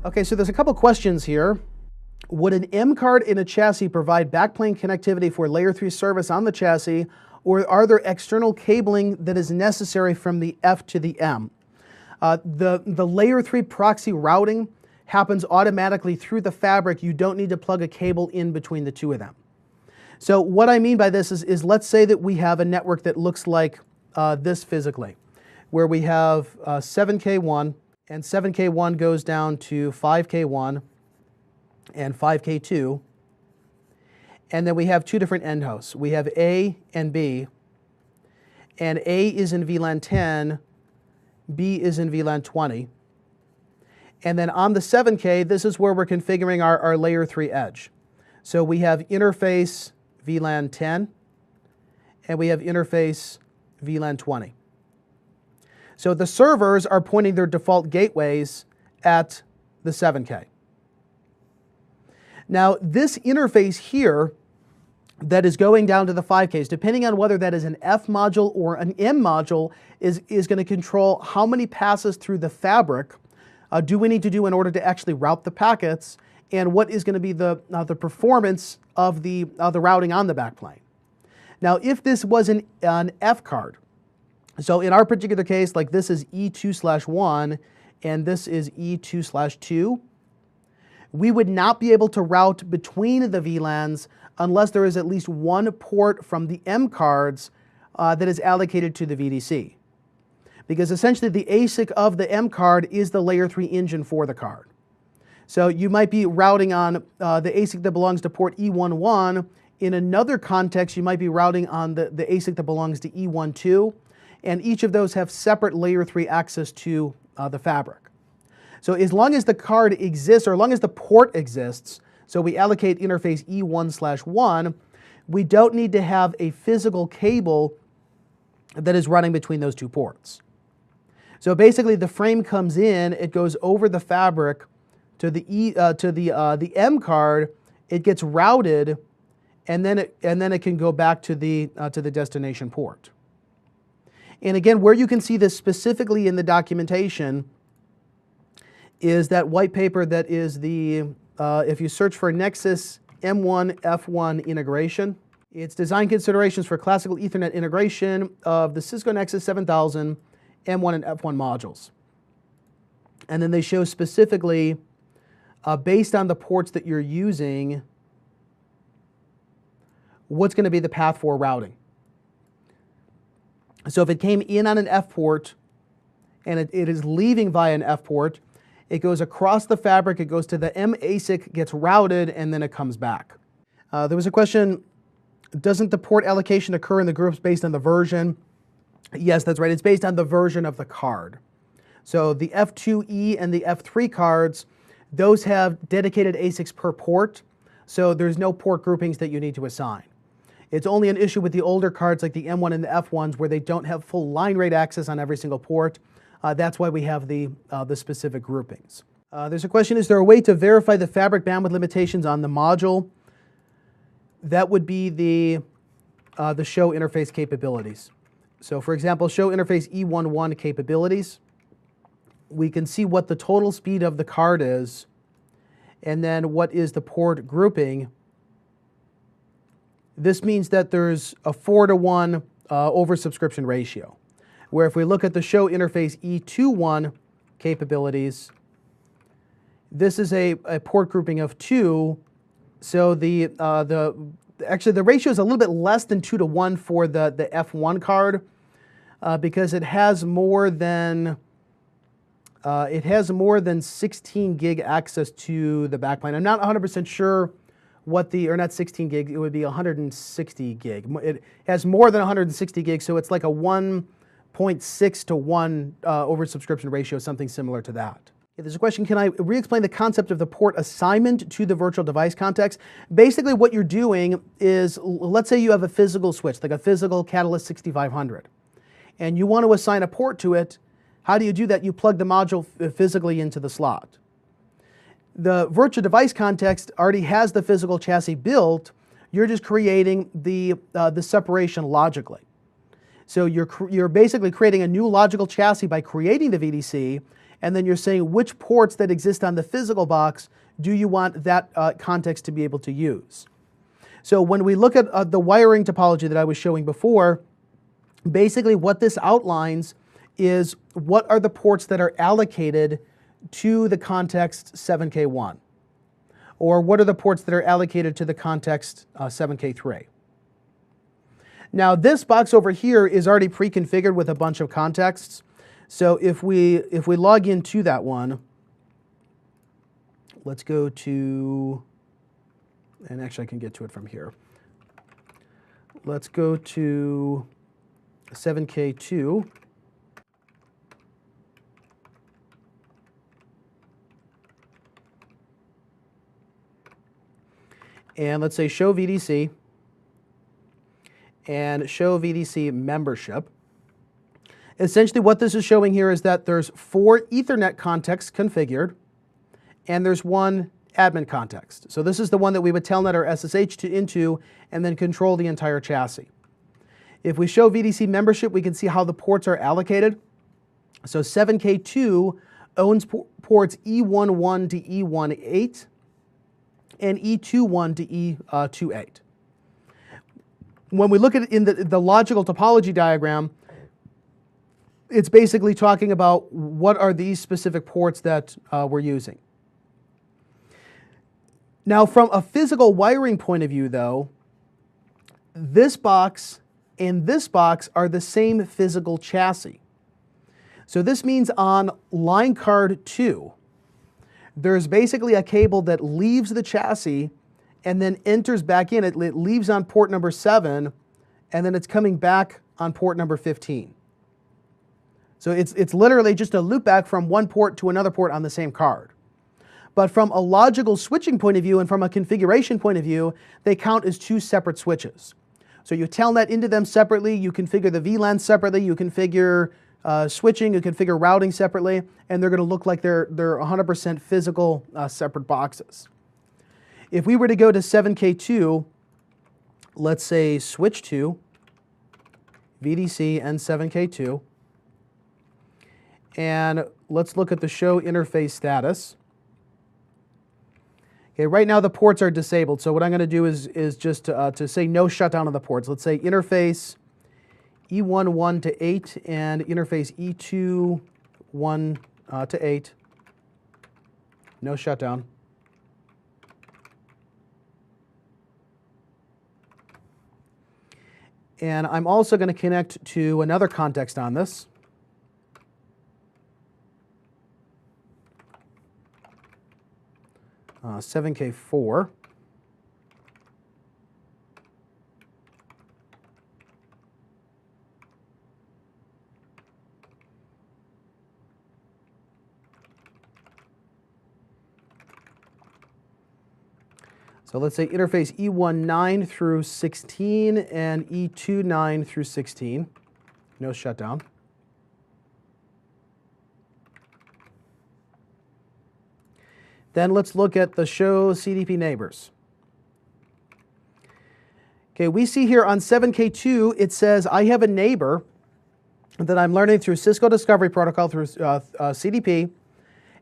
Okay, so there's a couple questions here. Would an M card in a chassis provide backplane connectivity for layer 3 service on the chassis, or are there external cabling that is necessary from the F to the M? The layer 3 proxy routing happens automatically through the fabric. You don't need to plug a cable in between the two of them. So what I mean by this is let's say that we have a network that looks like this physically, where we have 7K1, and 7K1 goes down to 5K1 and 5K2, and then we have two different end hosts. We have A and B, and A is in VLAN 10, B is in VLAN 20. And then on the 7K, this is where we're configuring our layer 3 edge. So we have interface VLAN 10, and we have interface VLAN 20. So the servers are pointing their default gateways at the 7K. Now this interface here that is going down to the 5Ks, depending on whether that is an F module or an M module, is going to control how many passes through the fabric do we need to do in order to actually route the packets, and what is going to be the performance of the routing on the backplane. Now if this was an F card, so in our particular case, like this is E2/1 and this is E2/2, we would not be able to route between the VLANs unless there is at least one port from the M cards that is allocated to the VDC. Because essentially the ASIC of the M card is the layer 3 engine for the card. So you might be routing on the ASIC that belongs to port E11. In another context, you might be routing on the ASIC that belongs to E12. And each of those have separate layer 3 access to the fabric. So as long as the card exists, or as long as the port exists, so we allocate interface E1/1, we don't need to have a physical cable that is running between those two ports. So basically the frame comes in, it goes over the fabric to the M card, it gets routed, and then it can go back to the destination port. And again, where you can see this specifically in the documentation is that white paper that is the, if you search for Nexus M1 F1 integration, it's design considerations for classical Ethernet integration of the Cisco Nexus 7000 M1 and F1 modules. And then they show specifically, based on the ports that you're using, what's going to be the path for routing. So if it came in on an F port and it is leaving via an F port, it goes across the fabric, it goes to the M ASIC, gets routed, and then it comes back. There was a question, doesn't the port allocation occur in the groups based on the version? Yes, that's right. It's based on the version of the card. So the F2E and the F3 cards, those have dedicated ASICs per port, so there's no port groupings that you need to assign. It's only an issue with the older cards like the M1 and the F1s where they don't have full line rate access on every single port. That's why we have the specific groupings. There's a question, is there a way to verify the fabric bandwidth limitations on the module? That would be the show interface capabilities. So for example, show interface E11 capabilities. We can see what the total speed of the card is, and then what is the port grouping. This means that there's a 4-to-1 oversubscription ratio, where if we look at the show interface E21 capabilities, this is a port grouping of 2, so actually the ratio is a little bit less than 2-to-1 for the F1 card, because it has more than 16 gig access to the backplane. I'm not 100% sure what or not 16 gig, it would be 160 gig. It has more than 160 gigs, so it's like a 1.6 to 1 oversubscription ratio, something similar to that. There's a question, can I re-explain the concept of the port assignment to the virtual device context? Basically what you're doing is, let's say you have a physical switch, like a physical Catalyst 6500, and you want to assign a port to it. How do you do that? You plug the module physically into the slot. The virtual device context already has the physical chassis built. You're just creating the separation logically. So you're basically creating a new logical chassis by creating the VDC, and then you're saying which ports that exist on the physical box do you want that context to be able to use. So when we look at the wiring topology that I was showing before, basically what this outlines is what are the ports that are allocated to the context 7K1, or what are the ports that are allocated to the context 7K3. Now this box over here is already pre-configured with a bunch of contexts. So if we log into that one, let's go to, and actually I can get to it from here. Let's go to 7K2. And let's say show VDC and show VDC membership. Essentially what this is showing here is that there's 4 Ethernet contexts configured and there's 1 admin context. So this is the one that we would telnet our SSH into and then control the entire chassis. If we show VDC membership, we can see how the ports are allocated. So 7K2 owns ports E11 to E18 and E21 to E28. When we look at it in the logical topology diagram, it's basically talking about what are these specific ports that we're using. Now, from a physical wiring point of view, though, this box and this box are the same physical chassis. So this means on line card 2, there's basically a cable that leaves the chassis and then enters back in. It leaves on port number 7, and then it's coming back on port number 15. So it's literally just a loop back from one port to another port on the same card. But from a logical switching point of view and from a configuration point of view, they count as 2 separate switches. So you telnet into them separately, you configure the VLAN separately, you configure switching, you configure routing separately, and they're going to look like they're 100% physical separate boxes. If we were to go to 7K2, let's say switch to VDC and 7K2, and let's look at the show interface status. Okay, right now the ports are disabled, so what I'm going to do is just to say no shutdown of the ports. Let's say interface E11 to 8 and interface E21 to 8. No shutdown. And I'm also going to connect to another context on this. 7K4. So let's say interface E19 through 16 and E29 through 16. No shutdown. Then let's look at the show CDP neighbors. Okay, we see here on 7K2, it says I have a neighbor that I'm learning through Cisco Discovery Protocol through CDP.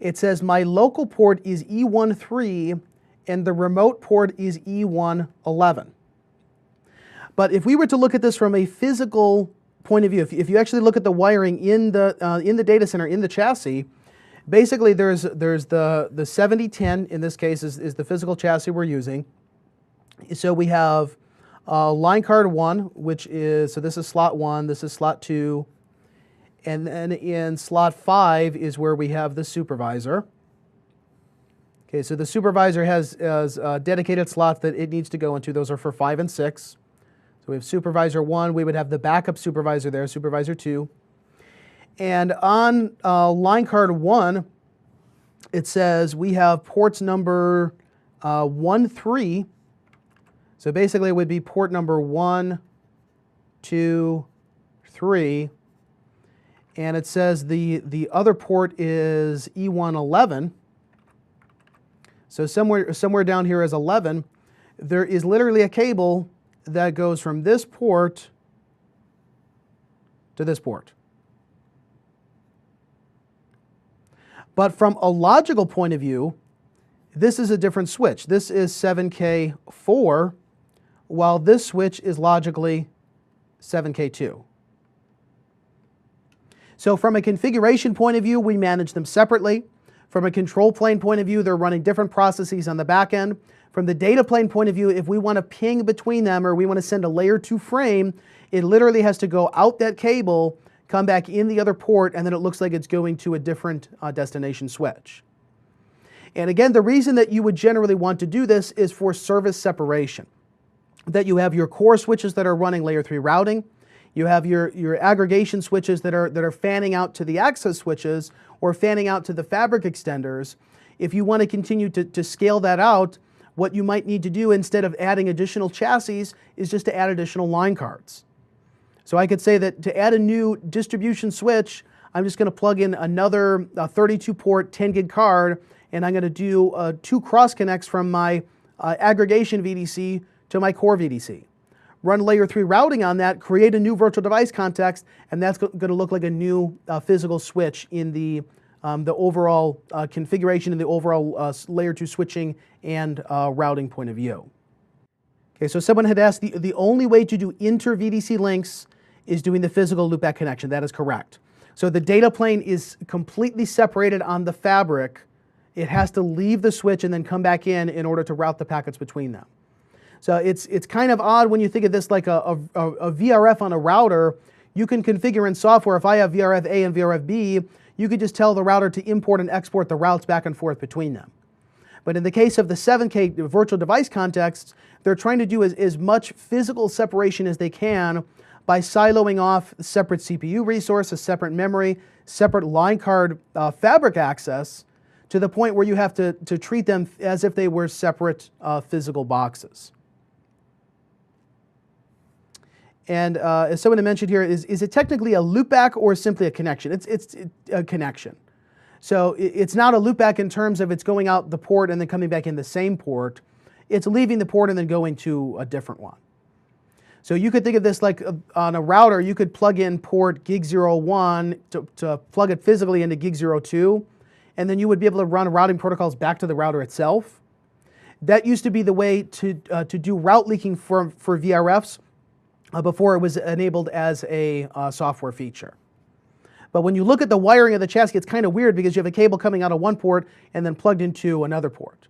It says my local port is E13 and the remote port is E111. But if we were to look at this from a physical point of view, if you actually look at the wiring in the data center, in the chassis, basically there's the 7010, in this case, is the physical chassis we're using. So we have line card 1, which is, so this is slot 1, this is slot 2, and then in slot 5 is where we have the supervisor. Okay, so the supervisor has dedicated slots that it needs to go into. Those are for 5 and 6. So we have supervisor 1, we would have the backup supervisor there, supervisor 2. And on line card 1, it says we have ports number 1, 3. So basically it would be port number 1, 2, 3. And it says the other port is E111. So somewhere down here is 11. There is literally a cable that goes from this port to this port. But from a logical point of view, this is a different switch. This is 7K4, while this switch is logically 7K2. So from a configuration point of view, we manage them separately. From a control plane point of view, they're running different processes on the back end. From the data plane point of view, if we want to ping between them or we want to send a layer 2 frame, it literally has to go out that cable, come back in the other port, and then it looks like it's going to a different destination switch. And again, the reason that you would generally want to do this is for service separation. That you have your core switches that are running layer 3 routing, you have your aggregation switches that are fanning out to the access switches or fanning out to the fabric extenders. If you want to continue to scale that out, what you might need to do instead of adding additional chassis is just to add additional line cards. So I could say that to add a new distribution switch, I'm just going to plug in another 32-port 10 gig card, and I'm going to do 2 cross connects from my aggregation VDC to my core VDC. Run layer 3 routing on that, create a new virtual device context, and that's going to look like a new physical switch in the overall configuration and the overall layer 2 switching and routing point of view. Okay, so someone had asked, the only way to do inter-VDC links is doing the physical loopback connection. That is correct. So the data plane is completely separated on the fabric. It has to leave the switch and then come back in order to route the packets between them. So it's kind of odd when you think of this like a VRF on a router. You can configure in software, if I have VRF A and VRF B, you could just tell the router to import and export the routes back and forth between them. But in the case of the 7K virtual device contexts, they're trying to do as much physical separation as they can by siloing off separate CPU resources, separate memory, separate line card fabric access, to the point where you have to treat them as if they were separate physical boxes. And as someone had mentioned here, is it technically a loopback or simply a connection? It's a connection. So it's not a loopback in terms of it's going out the port and then coming back in the same port. It's leaving the port and then going to a different one. So you could think of this like on a router, you could plug in port gig 01 to plug it physically into gig 02, and then you would be able to run routing protocols back to the router itself. That used to be the way to do route leaking for VRFs before it was enabled as a software feature. But when you look at the wiring of the chassis, it's kind of weird because you have a cable coming out of one port and then plugged into another port.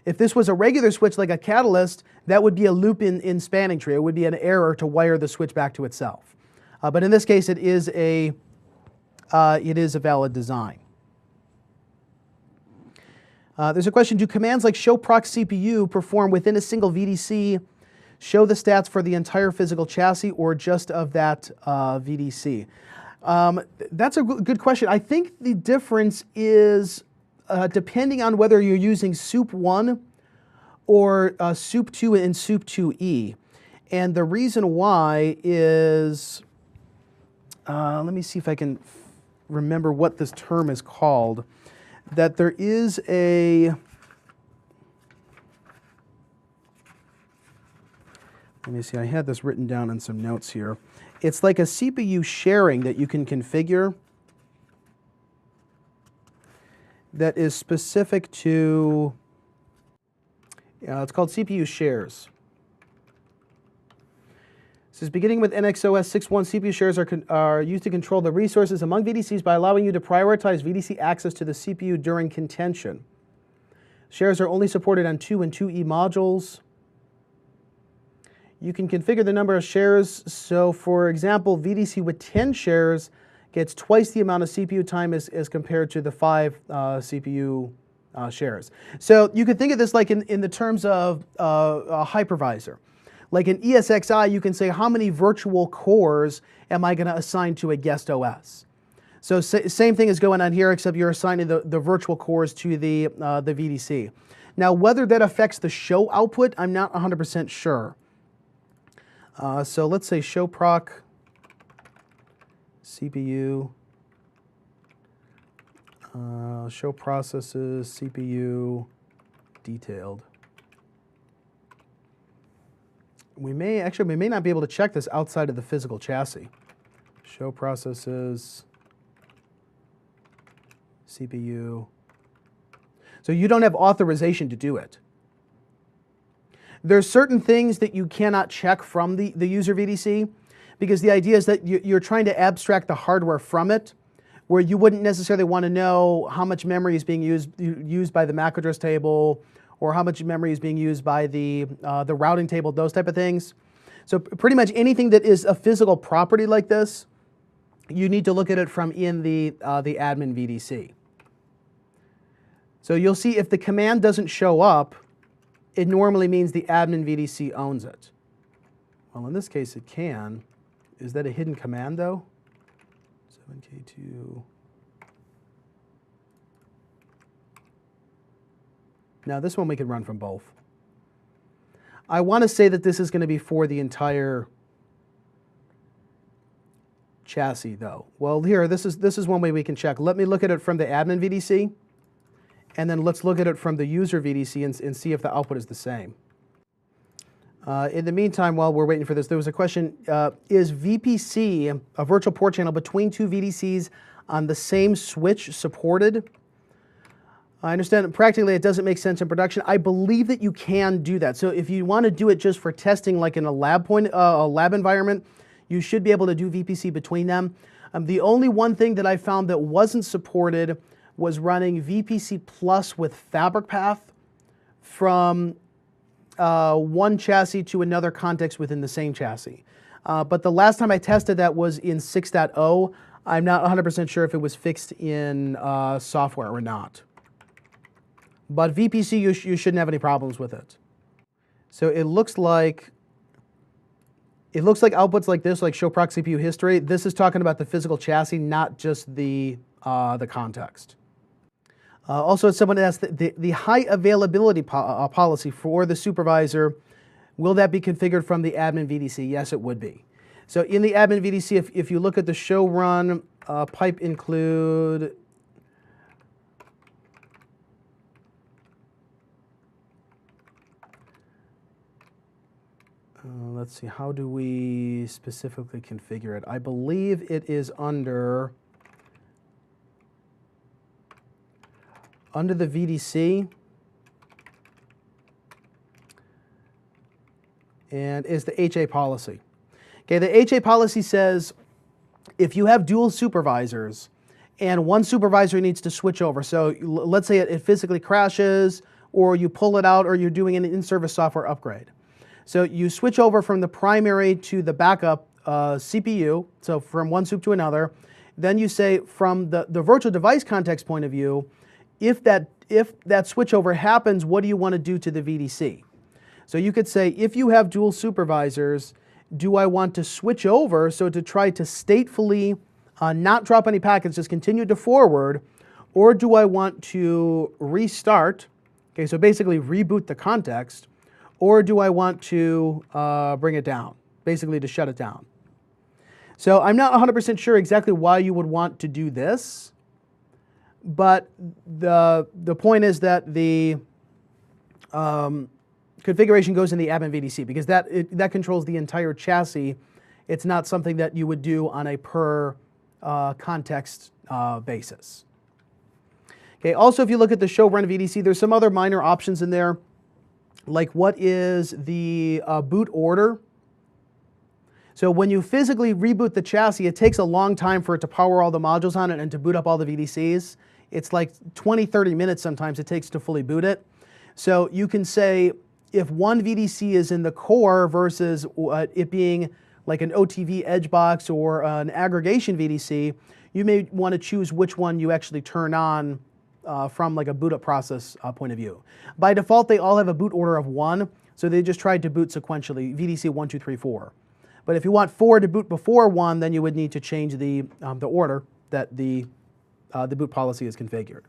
If this was a regular switch like a catalyst, that would be a loop in spanning tree. It would be an error to wire the switch back to itself. But in this case, it is a valid design. There's a question, do commands like show proc CPU perform within a single VDC, show the stats for the entire physical chassis or just of that VDC? That's a good question. I think the difference is depending on whether you're using SOUP 1 or SOUP 2 and SOUP 2E. And the reason why is, let me see if I can remember what this term is called, that there is a, let me see, I had this written down in some notes here. It's like a CPU sharing that you can configure that is specific to, it's called CPU shares. It says, beginning with NXOS 6.1, CPU shares are used to control the resources among VDCs by allowing you to prioritize VDC access to the CPU during contention. Shares are only supported on 2 and 2E modules. You can configure the number of shares. So for example, VDC with 10 shares gets twice the amount of CPU time as compared to the 5 CPU shares. So you could think of this like in the terms of a hypervisor. Like in ESXi, you can say how many virtual cores am I going to assign to a guest OS. So same thing is going on here, except you're assigning the virtual cores to the VDC. Now, whether that affects the show output, I'm not 100% sure. So let's say show proc CPU, show processes, CPU detailed. We may not be able to check this outside of the physical chassis. show processes, CPU. So you don't have authorization to do it. There's certain things that you cannot check from the user VDC, because the idea is that you're trying to abstract the hardware from it, where you wouldn't necessarily want to know how much memory is being used by the MAC address table, or how much memory is being used by the routing table, those type of things. So pretty much anything that is a physical property like this, you need to look at it from in the admin VDC. So you'll see if the command doesn't show up, it normally means the admin VDC owns it. Well, in this case, it can. Is that a hidden command, though? 7K2. Now, this one we can run from both. I want to say that this is going to be for the entire chassis, though. Well, here, this is one way we can check. Let me look at it from the admin VDC, and then let's look at it from the user VDC and see if the output is the same. In the meantime, while we're waiting for this, there was a question, is VPC, a virtual port channel between two VDCs on the same switch, supported? I understand practically it doesn't make sense in production. I believe that you can do that. So if you want to do it just for testing, like in a lab environment, you should be able to do VPC between them. The only one thing that I found that wasn't supported was running VPC Plus with Fabric Path from one chassis to another context within the same chassis. But the last time I tested that was in 6.0. I'm not 100% sure if it was fixed in software or not. But VPC, you shouldn't have any problems with it. So it looks like outputs like this, like show proc CPU history. This is talking about the physical chassis, not just the context. Also, someone asked the high availability policy for the supervisor, will that be configured from the admin VDC? Yes, it would be. So in the admin VDC, if you look at the show run pipe include, let's see, how do we specifically configure it? I believe it is under the VDC, and is the HA policy. Okay, the HA policy says if you have dual supervisors and one supervisor needs to switch over, so let's say it physically crashes, or you pull it out, or you're doing an in-service software upgrade. So you switch over from the primary to the backup CPU, so from one soup to another. Then you say from the virtual device context point of view, if that switchover happens, what do you want to do to the VDC? So you could say, if you have dual supervisors, do I want to switch over, so to try to statefully not drop any packets, just continue to forward, or do I want to restart, okay, so basically reboot the context, or do I want to bring it down, basically to shut it down? So I'm not 100% sure exactly why you would want to do this, but the point is that the configuration goes in the admin VDC, because that controls the entire chassis. It's not something that you would do on a per context basis. Okay. Also, if you look at the show run VDC, there's some other minor options in there, like what is the boot order. So when you physically reboot the chassis, it takes a long time for it to power all the modules on it and to boot up all the VDCs. It's like 20, 30 minutes sometimes it takes to fully boot it. So you can say if one VDC is in the core versus it being like an OTV edge box or an aggregation VDC, you may want to choose which one you actually turn on from like a boot up process point of view. By default, they all have a boot order of 1, so they just tried to boot sequentially, VDC 1, 2, 3, 4. But if you want 4 to boot before 1, then you would need to change the order that the boot policy is configured.